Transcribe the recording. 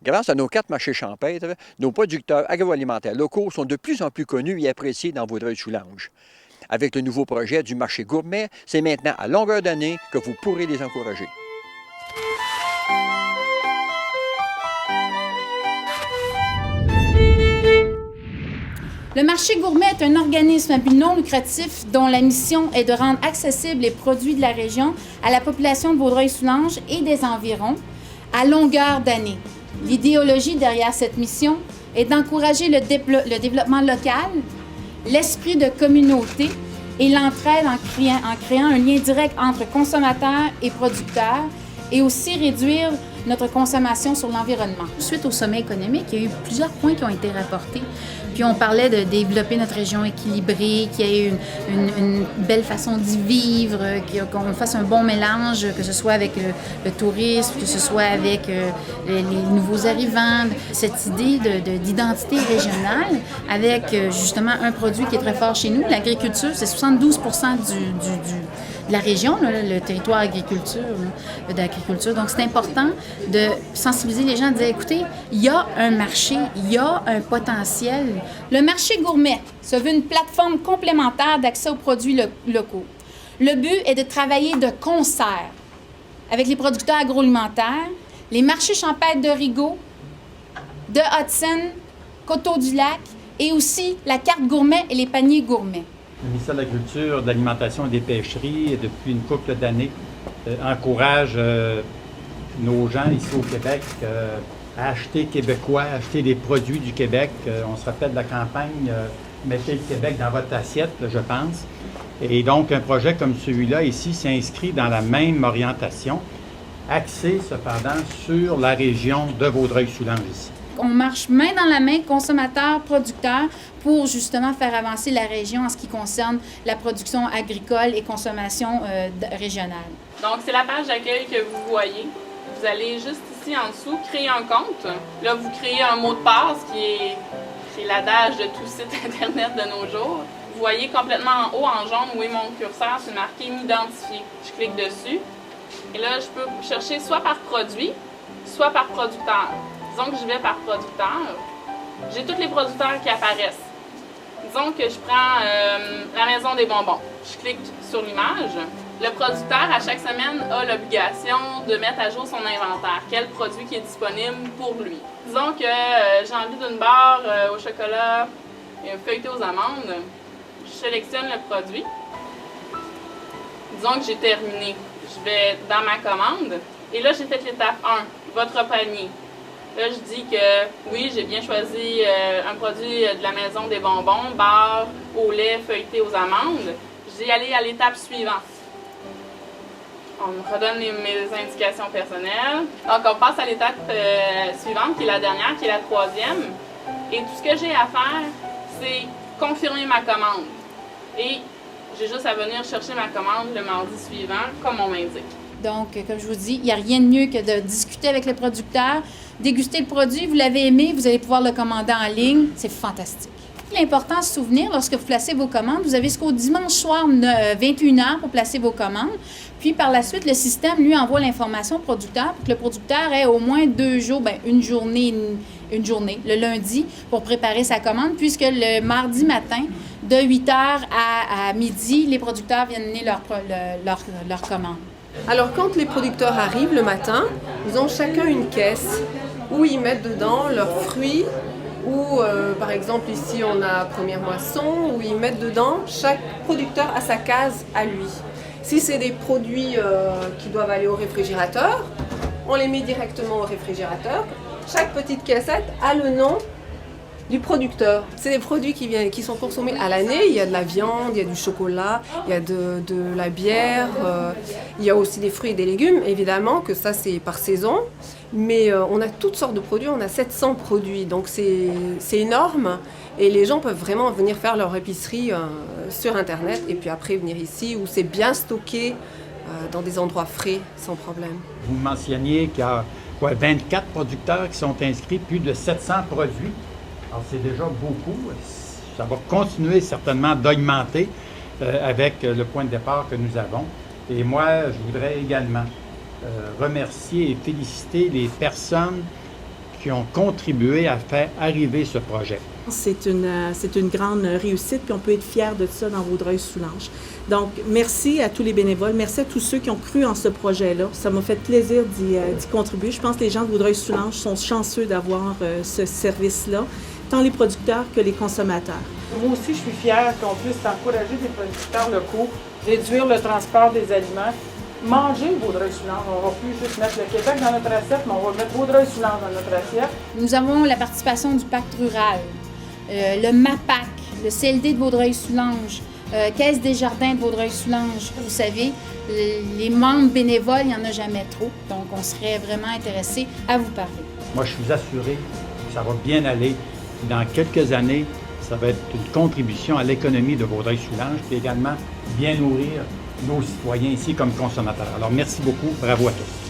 Grâce à nos 4 marchés champêtres, nos producteurs agroalimentaires locaux sont de plus en plus connus et appréciés dans Vaudreuil-Soulanges. Avec le nouveau projet du marché gourmet, c'est maintenant à longueur d'année que vous pourrez les encourager. Le marché gourmet est un organisme à but non lucratif dont la mission est de rendre accessibles les produits de la région à la population de Vaudreuil-Soulanges et des environs à longueur d'année. L'idéologie derrière cette mission est d'encourager le développement local, l'esprit de communauté et l'entraide en créant un lien direct entre consommateurs et producteurs et aussi réduire notre consommation sur l'environnement. Suite au sommet économique, il y a eu plusieurs points qui ont été rapportés. Puis on parlait de développer notre région équilibrée, qu'il y ait une belle façon d'y vivre, qu'on fasse un bon mélange, que ce soit avec le tourisme, que ce soit avec les nouveaux arrivants. Cette idée d'identité régionale avec justement un produit qui est très fort chez nous. L'agriculture, c'est 72 de la région, là, le territoire d'agriculture. Donc, c'est important de sensibiliser les gens, de dire, écoutez, il y a un marché, il y a un potentiel. Le marché gourmet se veut une plateforme complémentaire d'accès aux produits locaux. Le but est de travailler de concert avec les producteurs agroalimentaires, les marchés champêtres de Rigaud, de Hudson, Coteau-du-Lac et aussi la carte gourmet et les paniers gourmets. Le ministère de l'Agriculture, de l'Alimentation et des Pêcheries, depuis une couple d'années, encourage nos gens ici au Québec à acheter québécois, à acheter des produits du Québec. On se rappelle de la campagne « Mettez le Québec dans votre assiette », je pense. Et donc, un projet comme celui-là, ici, s'inscrit dans la même orientation, axé cependant sur la région de Vaudreuil-Soulanges ici. On marche main dans la main, consommateurs, producteurs, pour justement faire avancer la région en ce qui concerne la production agricole et consommation régionale. Donc, c'est la page d'accueil que vous voyez. Vous allez juste ici en dessous, créer un compte. Là, vous créez un mot de passe qui est l'adage de tout site Internet de nos jours. Vous voyez complètement en haut, en jaune, où est mon curseur, c'est marqué « M'identifier ». Je clique dessus. Et là, je peux chercher soit par produit, soit par producteur. Disons que je vais par producteur. J'ai tous les producteurs qui apparaissent. Disons que je prends la Maison des bonbons. Je clique sur l'image. Le producteur, à chaque semaine, a l'obligation de mettre à jour son inventaire. Quel produit qui est disponible pour lui. Disons que j'ai envie d'une barre au chocolat feuilletée aux amandes. Je sélectionne le produit. Disons que j'ai terminé. Je vais dans ma commande. Et là, j'ai fait l'étape 1, votre panier. Là, je dis que oui, j'ai bien choisi un produit de la Maison des bonbons, barre au lait feuilleté aux amandes. Je dis aller à l'étape suivante. On me redonne mes indications personnelles. Donc, on passe à l'étape suivante, qui est la dernière, qui est la troisième. Et tout ce que j'ai à faire, c'est confirmer ma commande. Et j'ai juste à venir chercher ma commande le mardi suivant, comme on m'indique. Donc, comme je vous dis, il n'y a rien de mieux que de discuter avec le producteur, déguster le produit, vous l'avez aimé, vous allez pouvoir le commander en ligne. C'est fantastique. L'important à se souvenir, lorsque vous placez vos commandes, vous avez jusqu'au dimanche soir 21h pour placer vos commandes. Puis, par la suite, le système, lui, envoie l'information au producteur pour que le producteur ait au moins 2 jours, une journée, le lundi, pour préparer sa commande, puisque le mardi matin, de 8h à midi, les producteurs viennent mener leur commande. Alors, quand les producteurs arrivent le matin, ils ont chacun une caisse où ils mettent dedans leurs fruits ou, par exemple, ici, on a première moisson, où ils mettent dedans, chaque producteur a sa case à lui. Si c'est des produits qui doivent aller au réfrigérateur, on les met directement au réfrigérateur. Chaque petite cassette a le nom du producteur. C'est des produits qui sont consommés à l'année. Il y a de la viande, il y a du chocolat, il y a de la bière, il y a aussi des fruits et des légumes, évidemment, que ça c'est par saison. Mais on a toutes sortes de produits, on a 700 produits, donc c'est énorme. Et les gens peuvent vraiment venir faire leur épicerie sur Internet et puis après venir ici où c'est bien stocké dans des endroits frais, sans problème. Vous mentionniez qu'il y a 24 producteurs qui sont inscrits, plus de 700 produits. Alors, c'est déjà beaucoup. Ça va continuer certainement d'augmenter avec le point de départ que nous avons. Et moi, je voudrais également remercier et féliciter les personnes qui ont contribué à faire arriver ce projet. C'est une grande réussite, puis on peut être fiers de ça dans Vaudreuil-Soulanges. Donc, merci à tous les bénévoles, merci à tous ceux qui ont cru en ce projet-là. Ça m'a fait plaisir d'y contribuer. Je pense que les gens de Vaudreuil-Soulanges sont chanceux d'avoir ce service-là, tant les producteurs que les consommateurs. Moi aussi, je suis fière qu'on puisse encourager des producteurs locaux, réduire le transport des aliments, manger Vaudreuil-Soulanges. On ne va plus juste mettre le Québec dans notre assiette, mais on va mettre Vaudreuil-Soulanges dans notre assiette. Nous avons la participation du Pacte rural, le MAPAC, le CLD de Vaudreuil-Soulanges, Caisse des jardins de Vaudreuil-Soulanges. Vous savez, les membres bénévoles, il n'y en a jamais trop. Donc, on serait vraiment intéressés à vous parler. Moi, je suis assuré que ça va bien aller. Dans quelques années, ça va être une contribution à l'économie de Vaudreuil-Soulanges, puis également bien nourrir nos citoyens ici comme consommateurs. Alors, merci beaucoup. Bravo à tous.